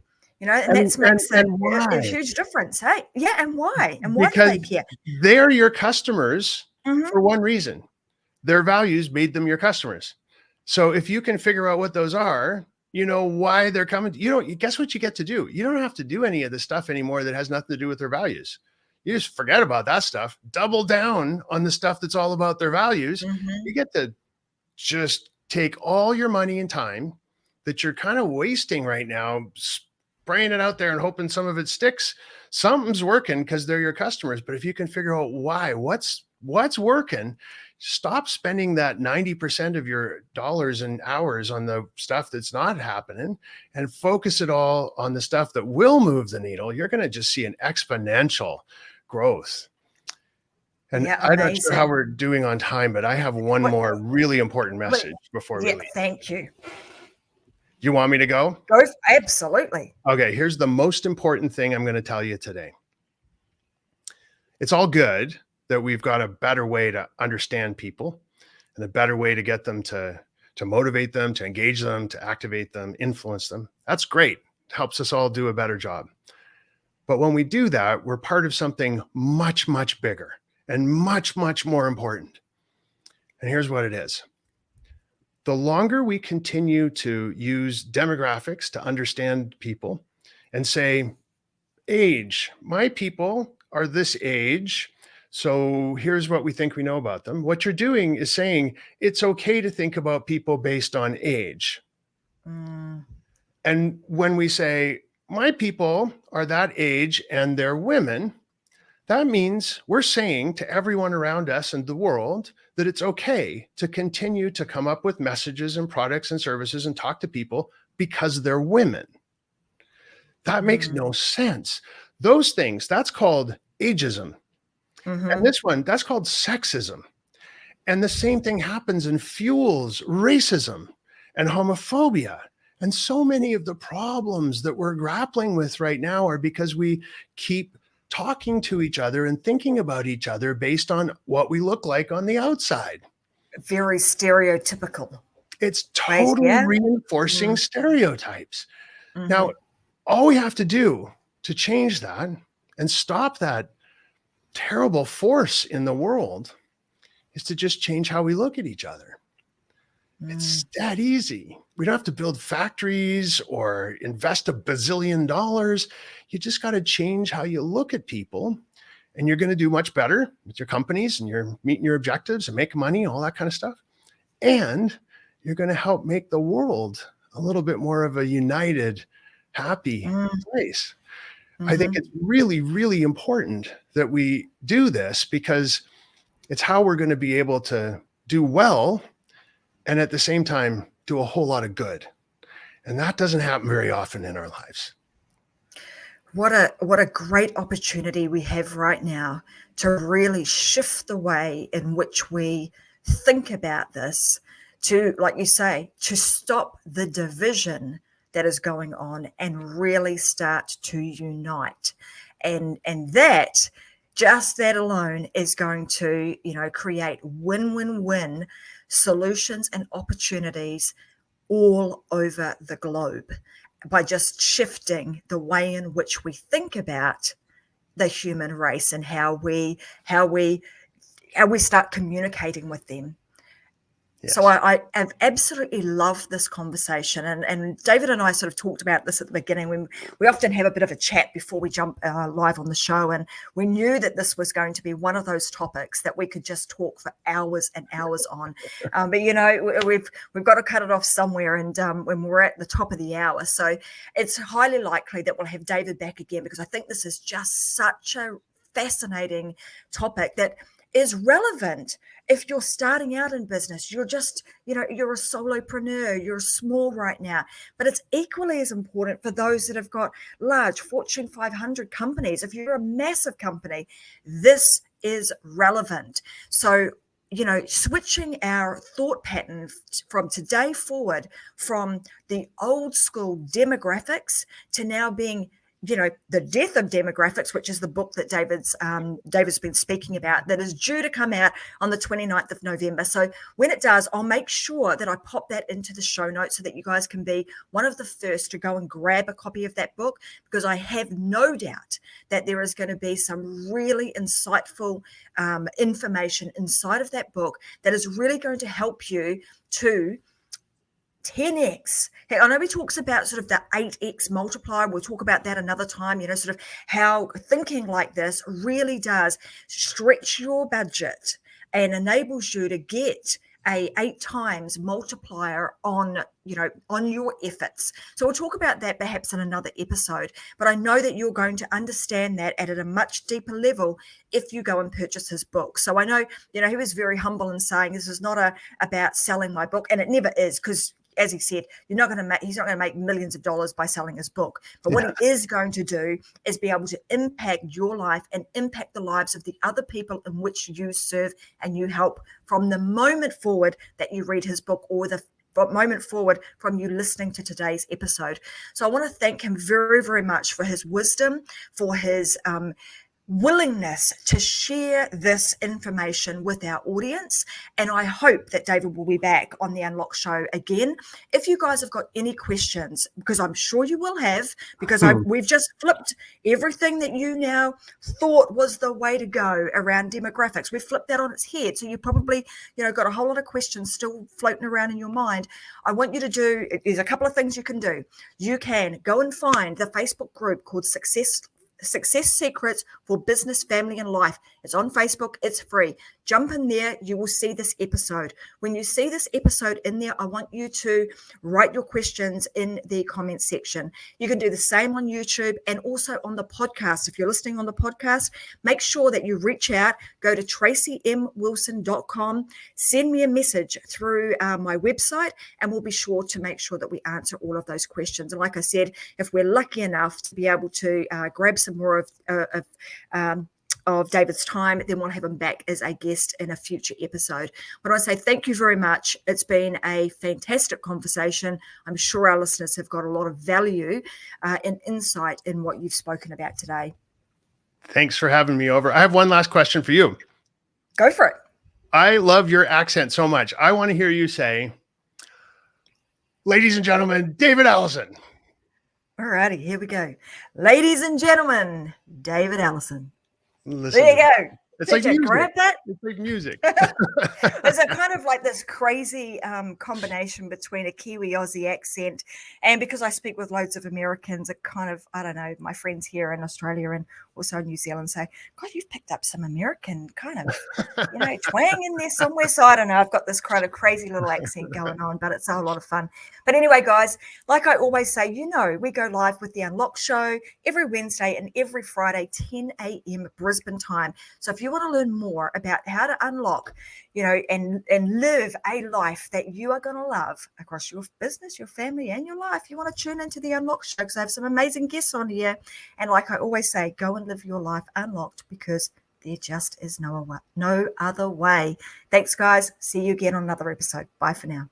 Speaker 1: and that makes a huge difference. Hey, yeah, and why? And why do they care?
Speaker 2: They're your customers for one reason. Their values made them your customers. So if you can figure out what those are, you know why they're coming. Guess what you get to do? You don't have to do any of the stuff anymore that has nothing to do with their values. You just forget about that stuff. Double down on the stuff that's all about their values. You get to just take all your money and time that you're kind of wasting right now, spraying it out there and hoping some of it sticks. Something's working because they're your customers. But if you can figure out why, what's working, stop spending that 90% of your dollars and hours on the stuff that's not happening and focus it all on the stuff that will move the needle. You're going to just see an exponential growth. And
Speaker 1: Yeah,
Speaker 2: I'm not sure how
Speaker 1: amazing.
Speaker 2: we're doing on time, but I have one more really important message before we
Speaker 1: Yeah,
Speaker 2: leave.
Speaker 1: thank you.
Speaker 2: You want me to go?
Speaker 1: Absolutely.
Speaker 2: Okay, here's the most important thing I'm going to tell you today. It's all good that we've got a better way to understand people and a better way to get them to motivate them, to engage them, to activate them, influence them. That's great. It helps us all do a better job. But when we do that, we're part of something much, much bigger and much, much more important. And here's what it is. The longer we continue to use demographics to understand people and say, age, my people are this age, so here's what we think we know about them. What you're doing is saying it's okay to think about people based on age. And when we say, my people are that age and they're women, that means we're saying to everyone around us and the world that it's okay to continue to come up with messages and products and services and talk to people because they're women. That makes no sense. Those things, that's called ageism. And this one, that's called sexism. And the same thing happens and fuels racism and homophobia. And so many of the problems that we're grappling with right now are because we keep talking to each other and thinking about each other based on what we look like on the outside.
Speaker 1: Very stereotypical.
Speaker 2: It's totally reinforcing stereotypes. Now, all we have to do to change that and stop that terrible force in the world is to just change how we look at each other. It's that easy. We don't have to build factories or invest $1 bazillion. You just got to change how you look at people, and you're going to do much better with your companies, and you're meeting your objectives and making money, all that kind of stuff. And you're going to help make the world a little bit more of a united, happy place. I think it's really, really important that we do this because it's how we're going to be able to do well and at the same time do a whole lot of good. And that doesn't happen very often in our lives.
Speaker 1: What a great opportunity we have right now to really shift the way in which we think about this, to, like you say, to stop the division that is going on and really start to unite. And that, just that alone is going to, create win-win-win solutions and opportunities all over the globe by just shifting the way in which we think about the human race and how we start communicating with them. Yes. So I have absolutely loved this conversation, and David and I sort of talked about this at the beginning. When we often have a bit of a chat before we jump live on the show, and we knew that this was going to be one of those topics that we could just talk for hours and hours on. But we've got to cut it off somewhere, and when we're at the top of the hour, so it's highly likely that we'll have David back again, because I think this is just such a fascinating topic that is relevant if you're starting out in business. You're just, you're a solopreneur, you're small right now, but it's equally as important for those that have got large Fortune 500 companies. If you're a massive company, this is relevant. So, switching our thought pattern from today forward, from the old school demographics to now being the death of demographics, which is the book that David's been speaking about, that is due to come out on the 29th of November. So when it does, I'll make sure that I pop that into the show notes so that you guys can be one of the first to go and grab a copy of that book, because I have no doubt that there is going to be some really insightful information inside of that book that is really going to help you to 10x. Hey, I know he talks about sort of the 8x multiplier. We'll talk about that another time, sort of how thinking like this really does stretch your budget and enables you to get a 8 times multiplier on your efforts. So we'll talk about that perhaps in another episode, but I know that you're going to understand that at a much deeper level if you go and purchase his book. So I know, he was very humble in saying this is not about selling my book, and it never is, because as he said, he's not going to make millions of dollars by selling his book. But what he is going to do is be able to impact your life and impact the lives of the other people in which you serve and you help from the moment forward that you read his book, or the moment forward from you listening to today's episode. So I want to thank him very, very much for his wisdom, for his willingness to share this information with our audience. And I hope that David will be back on the Unlock Show again. If you guys have got any questions, because I'm sure you will have, because we've just flipped everything that you now thought was the way to go around demographics. We've flipped that on its head. So you probably, got a whole lot of questions still floating around in your mind. I want you to do, there's a couple of things you can do. You can go and find the Facebook group called Success Secrets for Business, Family, and Life. It's on Facebook. It's free. Jump in there. You will see this episode. When you see this episode in there, I want you to write your questions in the comment section. You can do the same on YouTube and also on the podcast. If you're listening on the podcast, make sure that you reach out, go to tracymwilson.com, send me a message through my website, and we'll be sure to make sure that we answer all of those questions. And like I said, if we're lucky enough to be able to grab some more of David's time, then we'll have him back as a guest in a future episode. But I say thank you very much. It's been a fantastic conversation. I'm sure our listeners have got a lot of value and insight in what you've spoken about today.
Speaker 2: Thanks for having me over. I have one last question for you.
Speaker 1: Go for it.
Speaker 2: I love your accent so much. I want to hear you say, ladies and gentlemen, David Allison.
Speaker 1: All righty, here we go. Ladies and gentlemen, David Allison.
Speaker 2: Listen,
Speaker 1: there you go.
Speaker 2: It's like music.
Speaker 1: Grab that?
Speaker 2: It's like music.
Speaker 1: It's a kind of like this crazy combination between a Kiwi Aussie accent, and because I speak with loads of Americans, it kind of, I don't know, my friends here in Australia and also New Zealand say, God, you've picked up some American kind of, twang in there somewhere. So I don't know, I've got this kind of crazy little accent going on, but it's a whole lot of fun. But anyway, guys, like I always say, we go live with the Unlock Show every Wednesday and every Friday, 10 a.m. Brisbane time. So if you want to learn more about how to unlock, and live a life that you are going to love across your business, your family, and your life, you want to tune into the Unlock Show, because I have some amazing guests on here. And like I always say, go and live your life unlocked, because there just is no other way. Thanks, guys. See you again on another episode. Bye for now.